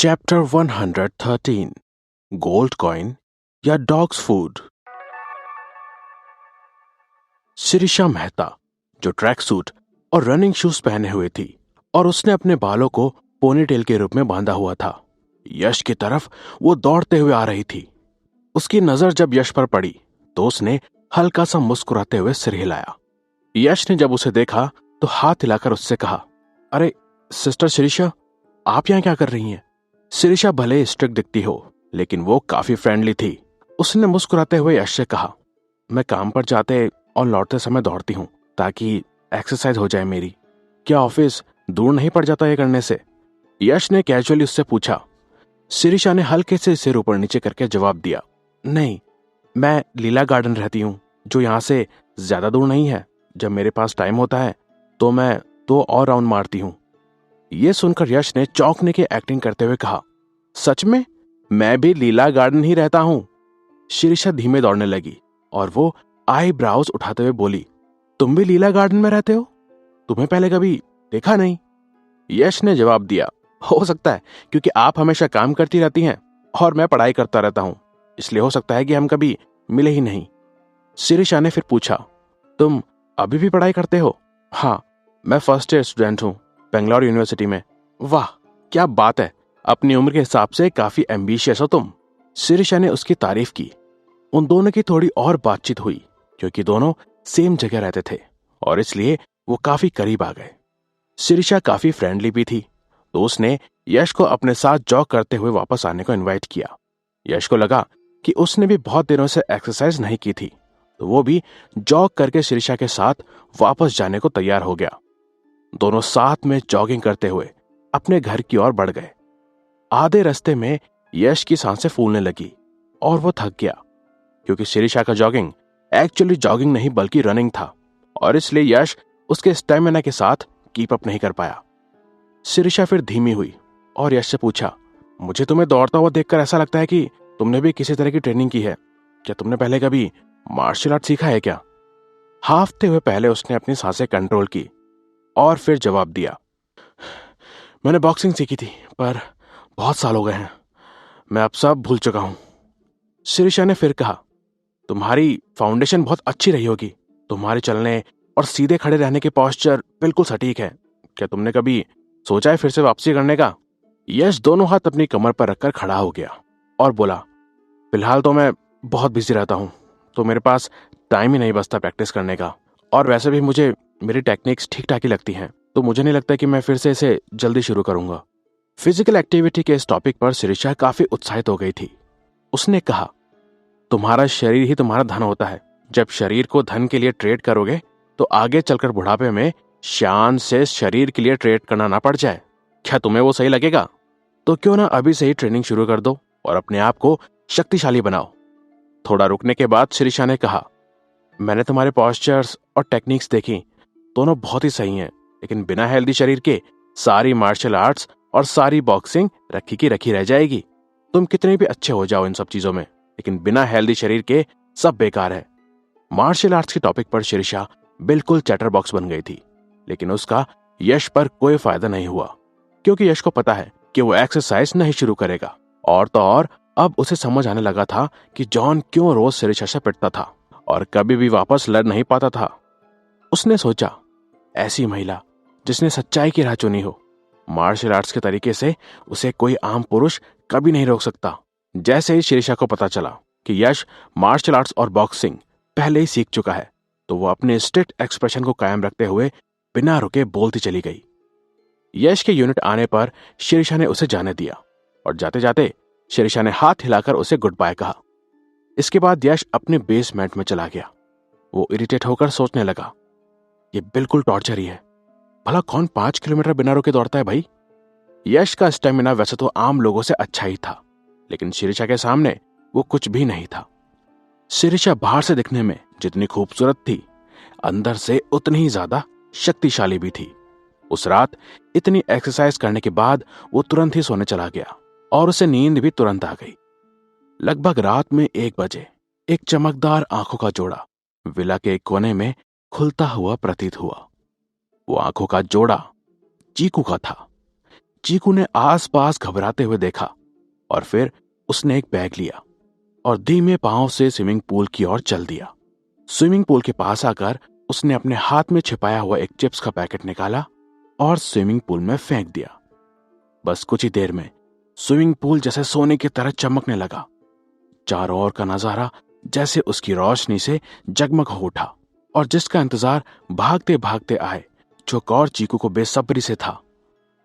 Chapter 113 gold coin या dogs food. Shirisha Mehta जो track suit और रनिंग शूज पहने हुए थी और उसने अपने बालों को पोनीटेल के रूप में बांधा हुआ था। यश की तरफ वो दौड़ते हुए आ रही थी। उसकी नजर जब यश पर पड़ी तो उसने हल्का सा मुस्कुराते हुए सिर हिलाया। यश ने जब उसे देखा तो हाथ हिलाकर उससे कहा, अरे सिस्टर शिरीषा, आप यहां क्या कर रही हैं? शिरीषा भले स्ट्रिक्ट दिखती हो लेकिन वो काफी फ्रेंडली थी। उसने मुस्कुराते हुए यश से कहा, मैं काम पर जाते और लौटते समय दौड़ती हूँ ताकि एक्सरसाइज हो जाए मेरी। क्या ऑफिस दूर नहीं पड़ जाता ये करने से? यश ने कैजुअली उससे पूछा। शिरीषा ने हल्के से सिर ऊपर नीचे करके जवाब दिया, नहीं, मैं लीला गार्डन रहती हूँ जो यहाँ से ज्यादा दूर नहीं है। जब मेरे पास टाइम होता है तो मैं 2 और राउंड मारती हूँ। यह सुनकर यश ने चौंकने की एक्टिंग करते हुए कहा, सच में? मैं भी लीला गार्डन ही रहता हूं। शिरीषा धीमे दौड़ने लगी और वो आईब्राउज उठाते हुए बोली, तुम भी लीला गार्डन में रहते हो? तुम्हें पहले कभी देखा नहीं। यश ने जवाब दिया, हो सकता है क्योंकि आप हमेशा काम करती रहती हैं और मैं पढ़ाई करता रहता हूं, इसलिए हो सकता है कि हम कभी मिले ही नहीं। शिरीषा ने फिर पूछा, तुम अभी भी पढ़ाई करते हो? हाँ, मैं फर्स्ट ईयर स्टूडेंट हूं बेंगलोर यूनिवर्सिटी में। वाह, क्या बात है, अपनी उम्र के हिसाब से काफी एम्बिशियस हो तुम। शिरीषा ने उसकी तारीफ की। उन दोनों की थोड़ी और बातचीत हुई क्योंकि दोनों सेम जगह रहते थे और इसलिए वो काफी करीब आ गए। शिरीषा काफी फ्रेंडली भी थी तो उसने यश को अपने साथ जॉग करते हुए वापस आने को इनवाइट किया। यश को लगा कि उसने भी बहुत दिनों से एक्सरसाइज नहीं की थी तो वो भी जॉग करके शिरीषा के साथ वापस जाने को तैयार हो गया। दोनों साथ में जॉगिंग करते हुए अपने घर की ओर बढ़ गए। आधे रास्ते में यश की सांसें फूलने लगी और वो थक गया क्योंकि शिरीषा का जॉगिंग एक्चुअली जॉगिंग नहीं बल्कि रनिंग था और इसलिए यश उसके स्टेमिना के साथ कीप अप नहीं कर पाया। शिरीषा फिर धीमी हुई और यश से पूछा, मुझे तुम्हें दौड़ता हुआ देखकर ऐसा लगता है कि तुमने भी किसी तरह की ट्रेनिंग की है। क्या तुमने पहले कभी मार्शल आर्ट सीखा है क्या? हाफते हुए पहले उसने अपनी सांसें कंट्रोल की और फिर जवाब दिया, मैंने बॉक्सिंग सीखी थी पर बहुत साल हो गए हैं, मैं अब सब भूल चुका हूं। शिरीषा ने फिर कहा, तुम्हारी फाउंडेशन बहुत अच्छी रही होगी, तुम्हारे चलने और सीधे खड़े रहने के पोस्चर बिल्कुल सटीक है। क्या तुमने कभी सोचा है फिर से वापसी करने का? यश दोनों हाथ अपनी कमर पर रखकर खड़ा हो गया और बोला, फिलहाल तो मैं बहुत बिजी रहता हूं तो मेरे पास टाइम ही नहीं बचता प्रैक्टिस करने का, और वैसे भी मुझे मेरी टेक्निक्स ठीक ठाक ही लगती हैं तो मुझे नहीं लगता कि मैं फिर से इसे जल्दी शुरू करूंगा। फिजिकल एक्टिविटी के इस टॉपिक पर शिरीषा काफी उत्साहित हो गई थी। उसने कहा, तुम्हारा शरीर ही तुम्हारा धन होता है। जब शरीर को धन के लिए ट्रेड करोगे तो आगे चलकर बुढ़ापे में शान से शरीर के लिए ट्रेड करना ना पड़ जाए। क्या तुम्हें वो सही लगेगा? तो क्यों ना अभी से ही ट्रेनिंग शुरू कर दो और अपने आप को शक्तिशाली बनाओ। थोड़ा रुकने के बाद शिरीषा ने कहा, मैंने तुम्हारे पोस्चर्स और टेक्निक्स देखी, दोनों बहुत ही सही हैं, लेकिन बिना हेल्दी शरीर के सारी मार्शल आर्ट्स और सारी बॉक्सिंग रखी की रखी रह जाएगी। तुम कितने भी अच्छे हो जाओ इन सब चीजों में, लेकिन बिना हेल्दी शरीर के सब बेकार है। मार्शल आर्ट्स के टॉपिक पर शिरीषा बिल्कुल चैटर बॉक्स बन गई थी, लेकिन उसका यश पर कोई फायदा नहीं हुआ क्योंकि यश को पता है कि वो एक्सरसाइज नहीं शुरू करेगा। और तो और अब उसे समझ आने लगा था कि जॉन क्यों रोज शिरीषा से पिटता था और कभी भी वापस लड़ नहीं पाता था। उसने सोचा, ऐसी महिला जिसने सच्चाई की राह चुनी हो, मार्शल आर्ट्स के तरीके से उसे कोई आम पुरुष कभी नहीं रोक सकता। जैसे ही शिरीषा को पता चला कि यश मार्शल आर्ट्स और बॉक्सिंग पहले ही सीख चुका है तो वो अपने स्ट्रिक्ट एक्सप्रेशन को कायम रखते हुए बिना रुके बोलती चली गई। यश के यूनिट आने पर शिरीषा ने उसे जाने दिया और जाते जाते शिरीषा ने हाथ हिलाकर उसे गुड बाय कहा। इसके बाद यश अपने बेसमेंट में चला गया। वो इरिटेट होकर सोचने लगा, ये बिल्कुल टॉर्चर ही है। भला कौन 5 किलोमीटर बिना रुके दौड़ता है भाई? यश का स्टेमिना वैसे तो आम लोगों से अच्छा ही था, लेकिन शिरीषा के सामने वो कुछ भी नहीं था। शिरीषा बाहर से दिखने में जितनी खूबसूरत थी, अंदर से उतनी ही ज्यादा शक्तिशाली भी थी। उस रात इतनी एक्सरसाइज करने के बाद वो तुरंत ही सोने चला गया और उसे नींद भी तुरंत आ गई। लगभग रात में 1 बजे एक चमकदार आंखों का जोड़ा विला के एक कोने में खुलता हुआ प्रतीत हुआ। वो आंखों का जोड़ा चीकू का था। चीकू ने आसपास घबराते हुए देखा और फिर उसने एक बैग लिया और धीमे पांव से स्विमिंग पूल की ओर चल दिया। स्विमिंग पूल के पास आकर उसने अपने हाथ में छिपाया हुआ एक चिप्स का पैकेट निकाला और स्विमिंग पूल में फेंक दिया। बस कुछ ही देर में स्विमिंग पूल जैसे सोने की तरह चमकने लगा। चारों ओर का नजारा जैसे उसकी रोशनी से जगमग हो उठा और जिसका इंतजार भागते भागते आए चुक और चीकू को बेसब्री से था,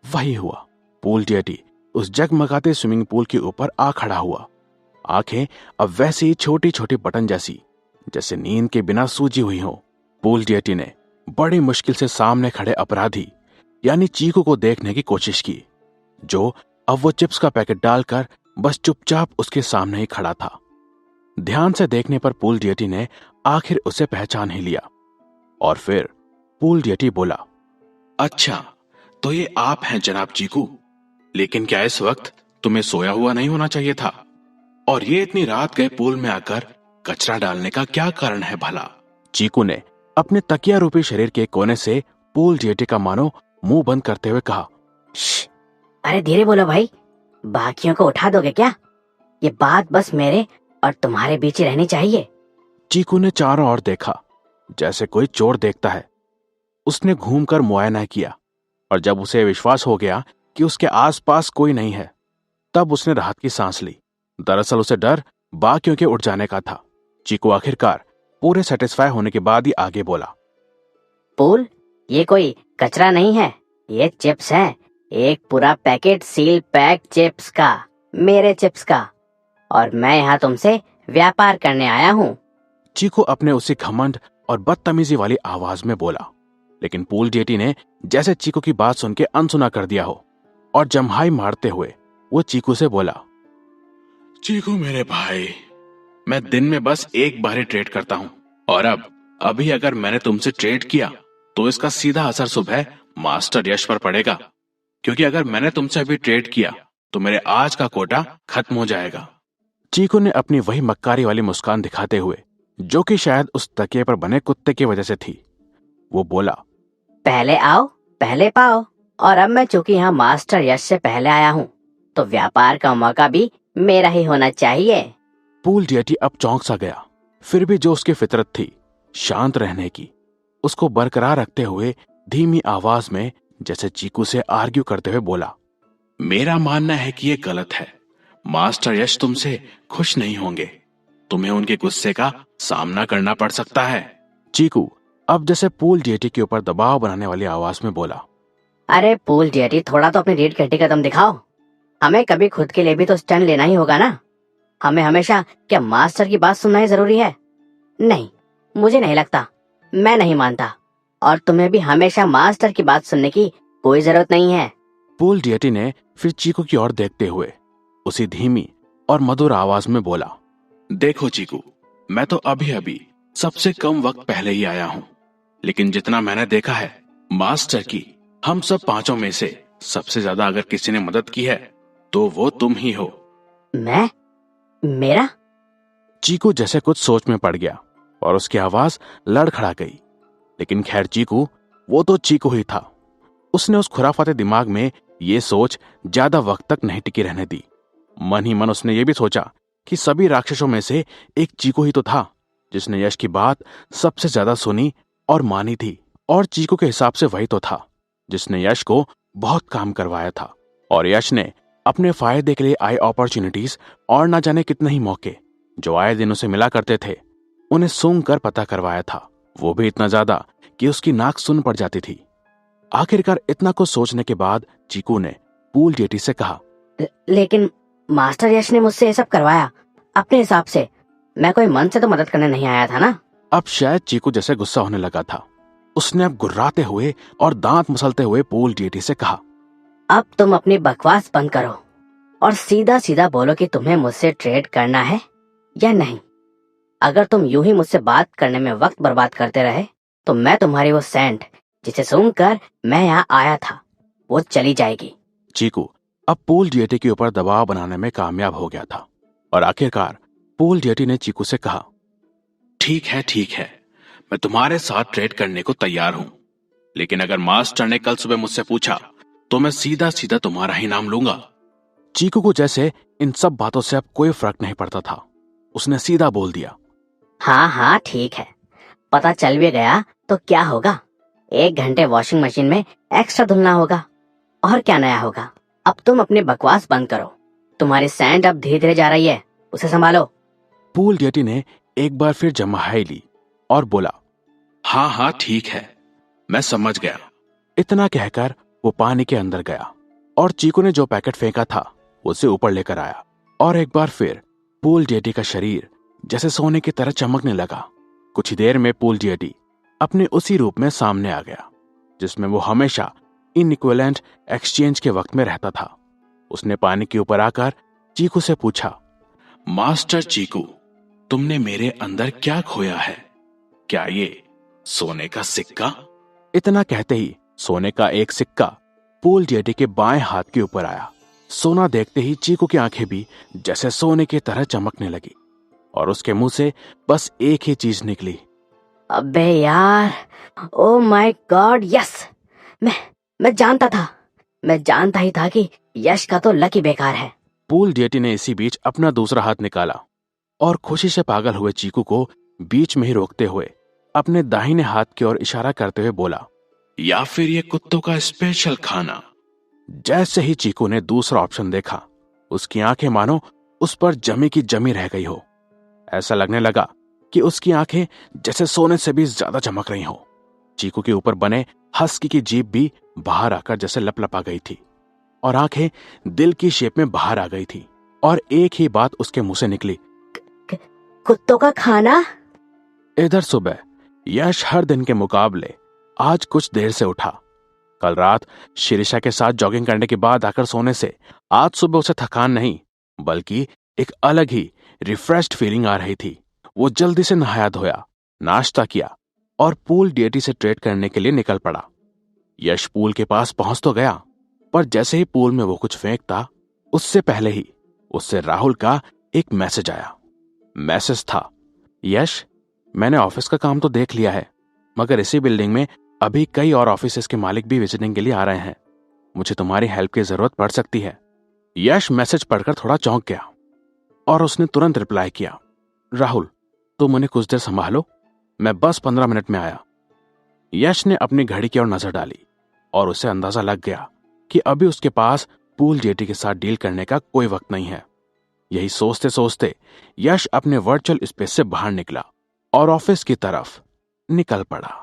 वही हुआ। पूल जेटी उस जगमगाते स्विमिंग पूल के ऊपर आ खड़ा हुआ। आंखें अब वैसी ही छोटी छोटी बटन जैसी जैसे नींद के बिना सूजी हुई हो। पूल जेटी ने बड़ी मुश्किल से सामने खड़े अपराधी यानी चीकू को देखने की कोशिश की, जो अब वो चिप्स का पैकेट डालकर बस चुपचाप उसके सामने ही खड़ा था। ध्यान से देखने पर पूल जेटी ने आखिर उसे पहचान ही लिया और फिर पूल जेटी बोला, अच्छा, तो ये आप हैं जनाब चीकू। लेकिन क्या इस वक्त तुम्हें सोया हुआ नहीं होना चाहिए था? और ये इतनी रात गए पूल में आकर कचरा डालने का क्या कारण है भला? चीकू ने अपने तकिया रूपी शरीर के कोने से पूल जेटी का मानो मुंह बंद करते हुए कहा, अरे धीरे बोलो भाई, बाकियों को उठा दोगे क्या? ये बात बस मेरे और तुम्हारे बीच ही रहनी चाहिए। चीकू ने चारों ओर देखा जैसे कोई चोर देखता है। उसने घूमकर मुआयना किया और जब उसे विश्वास हो गया कि उसके आसपास कोई नहीं है, तब उसने राहत की सांस ली। दरअसल उसे डर बाकियों के उठ जाने का था। चीकू आखिरकार पूरे सेटिस्फाई होने के बाद ही आगे बोला, पूल, ये कोई कचरा नहीं है, ये चिप्स है। एक पूरा पैकेट सील पैक चिप्स का, मेरे चिप्स का। और मैं यहाँ तुमसे व्यापार करने आया हूँ। चीकू अपने उसी घमंड और बदतमीजी वाली आवाज में बोला, लेकिन पूल जेटी ने जैसे चीकू की बात सुन के अनसुना कर दिया हो और जम्हाई मारते हुए वो चीकू से बोला, चीकू मेरे भाई, मैं दिन में बस एक बार ही ट्रेड करता हूँ और अभी अगर मैंने तुमसे ट्रेड किया तो इसका सीधा असर सुबह मास्टर यश पर पड़ेगा, क्योंकि अगर मैंने तुमसे अभी ट्रेड किया तो मेरे आज का कोटा खत्म हो जाएगा। चीकू ने अपनी वही मक्कारी वाली मुस्कान दिखाते हुए, जो कि शायद उस तकिए पर बने कुत्ते की वजह से थी, वो बोला, पहले आओ पहले पाओ। और अब मैं चूंकि यहाँ मास्टर यश से पहले आया हूँ, तो व्यापार का मौका भी मेरा ही होना चाहिए। पूल जेटी अब चौंक सा गया। फिर भी जो उसकी फितरत थी शांत रहने की, उसको बरकरार रखते हुए धीमी आवाज में जैसे चीकू से आर्ग्यू करते हुए बोला, मेरा मानना है कि ये गलत है। मास्टर यश तुमसे खुश नहीं होंगे, तुम्हें उनके गुस्से का सामना करना पड़ सकता है। चीकू अब जैसे पूल जेटी के ऊपर दबाव बनाने वाली आवाज में बोला, अरे पूल जेटी, थोड़ा तो अपनी रीढ़ की हड्डी का दम दिखाओ। हमें कभी खुद के लिए भी तो स्टैंड लेना ही होगा ना। हमें हमेशा क्या मास्टर की बात सुनना ही जरूरी है? नहीं, मुझे नहीं लगता, मैं नहीं मानता। और तुम्हें भी हमेशा मास्टर की बात सुनने की कोई जरूरत नहीं है। पूल जेटी ने फिर चीकू की ओर देखते हुए उसी धीमी और मधुर आवाज में बोला, देखो चीकू, मैं तो अभी अभी सबसे कम वक्त पहले ही आया हूँ, लेकिन जितना मैंने देखा है, मास्टर की हम सब पांचों में से सबसे ज्यादा अगर किसी ने मदद की है तो वो तुम ही हो। मैं? मेरा? चीकू जैसे कुछ सोच में पड़ गया और उसकी आवाज लड़खड़ा गई। लेकिन खैर चीकू, वो तो चीकू ही था। उसने उस खुराफाते दिमाग में ये सोच ज्यादा वक्त तक नहीं टिकी रहने दी। मन ही मन उसने ये भी सोचा कि सभी राक्षसों में से एक चीकू ही तो था जिसने यश की बात सबसे ज्यादा सुनी और मानी थी। और चीकू के हिसाब से वही तो था जिसने यश को बहुत काम करवाया था। और यश ने अपने फायदे के लिए आई अपॉर्चुनिटीज और ना जाने कितने ही मौके जो आए दिन उसे मिला करते थे, उन्हें सूंघ कर पता करवाया था। वो भी इतना ज्यादा कि उसकी नाक सुन पड़ जाती थी। आखिरकार इतना कुछ सोचने के बाद चीकू ने पूल जेटी से कहा, लेकिन मास्टर यश ने मुझसे ये सब करवाया अपने हिसाब से। मैं कोई मन से तो मदद करने नहीं आया था ना। अब शायद चीकू जैसे गुस्सा होने लगा था। उसने अब गुर्राते हुए और दांत मसलते हुए पूल जेटी से कहा, अब तुम अपनी बकवास बंद करो और सीधा सीधा बोलो कि तुम्हें मुझसे ट्रेड करना है या नहीं। अगर तुम यूं ही मुझसे बात करने में वक्त बर्बाद करते रहे तो मैं तुम्हारी वो सेंट जिसे सूंघकर मैं यहाँ आया था, वो चली जाएगी। चीकू अब पूल जेटी के ऊपर दबाव बनाने में कामयाब हो गया था और आखिरकार पूल जेटी ने चीकू से कहा, ठीक है, मैं तुम्हारे साथ ट्रेड करने को तैयार हूं, लेकिन अगर मास्टर ने कल सुबह मुझसे पूछा तो मैं सीधा सीधा तुम्हारा ही नाम लूंगा। चीकू को जैसे इन सब बातों से अब कोई फर्क नहीं पड़ता था। उसने सीधा बोल दिया, हाँ हाँ ठीक है, पता चल भी गया तो क्या होगा, 1 घंटे वॉशिंग मशीन में एक्स्ट्रा धुलना होगा, और क्या नया होगा। अब तुम अपनी बकवास बंद करो, तुम्हारी सैंड अब धीरे धीरे जा रही है, उसे संभालो। पूल डेटी ने एक बार फिर जमाहाई ली और बोला, हाँ हाँ ठीक है, मैं समझ गया। इतना कहकर वो पानी के अंदर गया और चीकू ने जो पैकेट फेंका था उसे ऊपर लेकर आया, और एक बार फिर पूल डेटी का शरीर जैसे सोने की तरह चमकने लगा। कुछ ही देर में पूल डेटी अपने उसी रूप में सामने आ गया जिसमें वो हमेशा इनइक्विवेलेंट एक्सचेंज के वक्त में रहता था। उसने पानी के ऊपर आकर चीकू से पूछा, मास्टर चीकू, तुमने मेरे अंदर क्या खोया है? क्या ये सोने का सिक्का? इतना कहते ही सोने का एक सिक्का पूल डेटी के बाएं हाथ के ऊपर आया। सोना देखते ही चीकू की आंखें भी जैसे सोने की तरह चमकने लगी और उसके मुंह से बस एक ही चीज निकली, अबे यार, ओ माय गॉड, यस। मैं जानता ही था कि यश का तो लकी बेकार है। पूल डेटी ने इसी बीच अपना दूसरा हाथ निकाला और खुशी से पागल हुए चीकू को बीच में ही रोकते हुए अपने दाहिने हाथ की ओर इशारा करते हुए बोला, या फिर ये कुत्तों का स्पेशल खाना? जैसे ही चीकू ने दूसरा ऑप्शन देखा, उसकी आंखें मानो उस पर जमी की जमी रह गई हो। ऐसा लगने लगा कि उसकी आंखें जैसे सोने से भी ज्यादा चमक रही हो। चीकू के ऊपर बने हस्की की जीभ भी बाहर आकर जैसे लपलपा गई थी और आंखें दिल की शेप में बाहर आ गई थी, और एक ही बात उसके मुंह से निकली, कुत्तों का खाना। इधर सुबह यश हर दिन के मुकाबले आज कुछ देर से उठा। कल रात शिरीषा के साथ जॉगिंग करने के बाद आकर सोने से आज सुबह उसे थकान नहीं बल्कि एक अलग ही रिफ्रेश्ड फीलिंग आ रही थी। वो जल्दी से नहाया धोया, नाश्ता किया और पूल डेटी से ट्रेड करने के लिए निकल पड़ा। यश पूल के पास पहुंच तो गया, पर जैसे ही पूल में वो कुछ फेंकता उससे पहले ही उससे राहुल का एक मैसेज आया। मैसेज था, यश, मैंने ऑफिस का काम तो देख लिया है, मगर इसी बिल्डिंग में अभी कई और ऑफिसेस के मालिक भी विजिटिंग के लिए आ रहे हैं। मुझे तुम्हारी हेल्प की जरूरत पड़ सकती है। यश मैसेज पढ़कर थोड़ा चौंक गया और उसने तुरंत रिप्लाई किया, राहुल, तुम उन्हें कुछ देर संभालो, मैं बस 15 मिनट में आया। यश ने अपनी घड़ी की ओर नजर डाली और उसे अंदाजा लग गया कि अभी उसके पास पूल डेटी के साथ डील करने का कोई वक्त नहीं है। यही सोचते सोचते यश अपने वर्चुअल स्पेस से बाहर निकला और ऑफिस की तरफ निकल पड़ा।